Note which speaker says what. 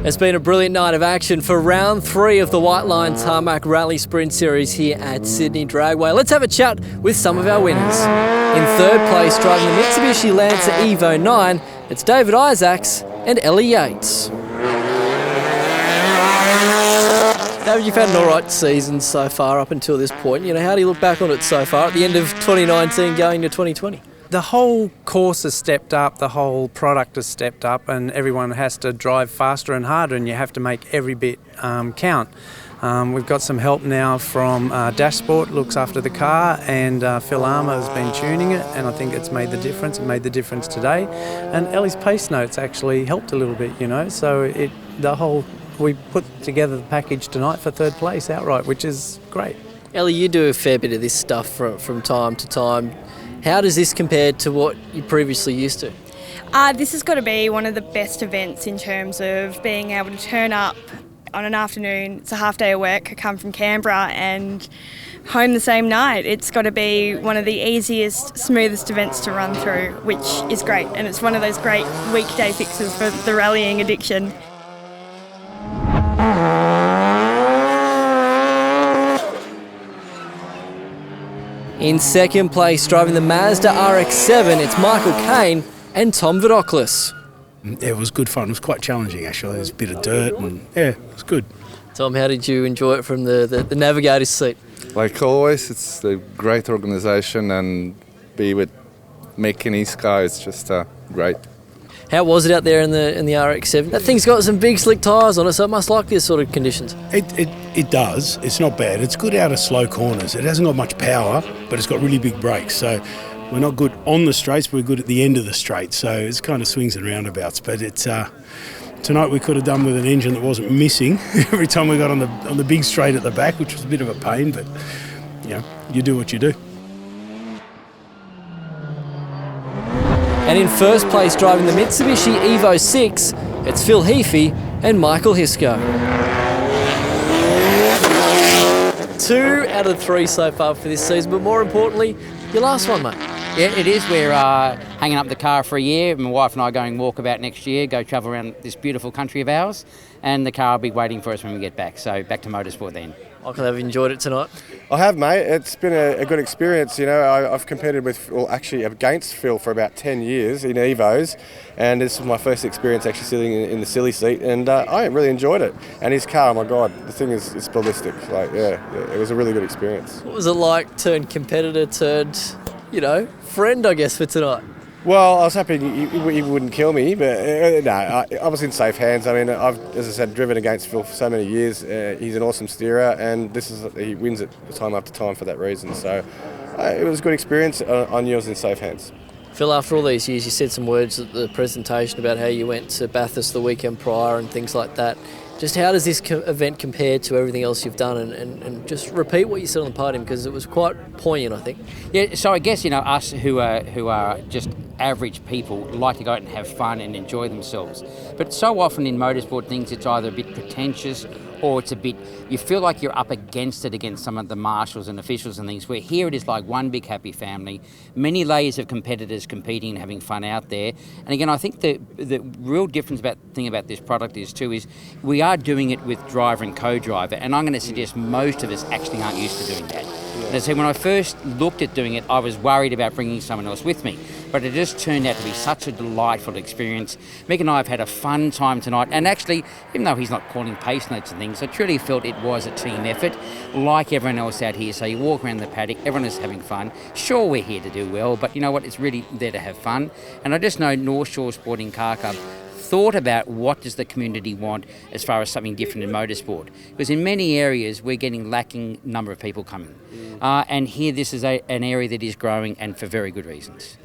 Speaker 1: It's been a brilliant night of action for round 3 of the Whiteline Tarmac Rallysprint series here at Sydney Dragway. Let's have a chat with some of our winners. In third place, driving the Mitsubishi Lancer EVO 9, it's David Isaacs and Ellie Yates. David, you've had an alright season so far up until this point. How do you look back on it so far at the end of 2019 going to 2020?
Speaker 2: The whole course has stepped up, the whole product has stepped up, and everyone has to drive faster and harder, and you have to make every bit count. We've got some help now from Dashsport, looks after the car, and Phil Heafey has been tuning it, and I think it's made the difference. It made the difference today. And Ellie's pace notes actually helped a little bit, so we put together the package tonight for third place outright, which is great.
Speaker 1: Ellie, you do a fair bit of this stuff from time to time. How does this compare to what you previously used to?
Speaker 3: This has got to be one of the best events in terms of being able to turn up on an afternoon. It's a half day of work. I come from Canberra and home the same night. It's got to be one of the easiest, smoothest events to run through, which is great. And it's one of those great weekday fixes for the rallying addiction.
Speaker 1: In second place, driving the Mazda RX-7, it's Michael Caine and Tom Vidoklis.
Speaker 4: It was good fun. It was quite challenging, actually. There's a bit of dirt and, it was good.
Speaker 1: Tom, how did you enjoy it from the navigator's seat?
Speaker 5: Like always, it's a great organisation, and be with Mick and his car, it's just great.
Speaker 1: How was it out there in the RX-7? That thing's got some big slick tyres on it, so it must like this sort of conditions.
Speaker 4: It does. It's not bad. It's good out of slow corners. It hasn't got much power, but it's got really big brakes. So we're not good on the straights, but we're good at the end of the straight. So it's kind of swings and roundabouts. But it's tonight we could have done with an engine that wasn't missing every time we got on the big straight at the back, which was a bit of a pain. But you do what you do.
Speaker 1: And in first place, driving the Mitsubishi EVO 6, it's Phil Heafey and Michael Hisco. 2 out of 3 so far for this season, but more importantly, your last one, mate.
Speaker 6: Yeah, it is. We're hanging up the car for a year. My wife and I are going walkabout next year, go travel around this beautiful country of ours, and the car will be waiting for us when we get back. So back to motorsport then.
Speaker 1: Michael, have you enjoyed it tonight?
Speaker 7: I have, mate. It's been a good experience. I've competed against Phil for about 10 years in EVOs, and this was my first experience actually sitting in the silly seat, and I really enjoyed it. And his car, oh my God, the thing is ballistic. It was a really good experience.
Speaker 1: What was it like, turned competitor, turned, friend, I guess, for tonight?
Speaker 7: Well, I was hoping he wouldn't kill me, but I was in safe hands. I mean, I've, as I said, driven against Phil for so many years. He's an awesome steerer, and he wins it time after time for that reason. So it was a good experience. I knew I was in safe hands.
Speaker 1: Phil, after all these years, you said some words at the presentation about how you went to Bathurst the weekend prior and things like that. Just how does this event compare to everything else you've done? And just repeat what you said on the podium, because it was quite poignant, I think.
Speaker 6: Yeah, so I guess, us who are just average people like to go out and have fun and enjoy themselves. But so often in motorsport things, it's either a bit pretentious or it's a bit, you feel like you're up against some of the marshals and officials and things, where here it is like one big happy family, many layers of competitors competing and having fun out there. And again, I think the real difference thing about this product is we are doing it with driver and co-driver, and I'm going to suggest most of us actually aren't used to doing that. And I say when I first looked at doing it, I was worried about bringing someone else with me, but it just turned out to be such a delightful experience. Mick and I have had a fun time tonight, and actually, even though he's not calling pace notes and things, I truly felt it was a team effort, like everyone else out here. So you walk around the paddock, everyone is having fun. Sure, we're here to do well, but you know what? It's really there to have fun. And I just know North Shore Sporting Car Club thought about what does the community want as far as something different in motorsport, because in many areas we're getting lacking number of people coming, and here this is an area that is growing, and for very good reasons.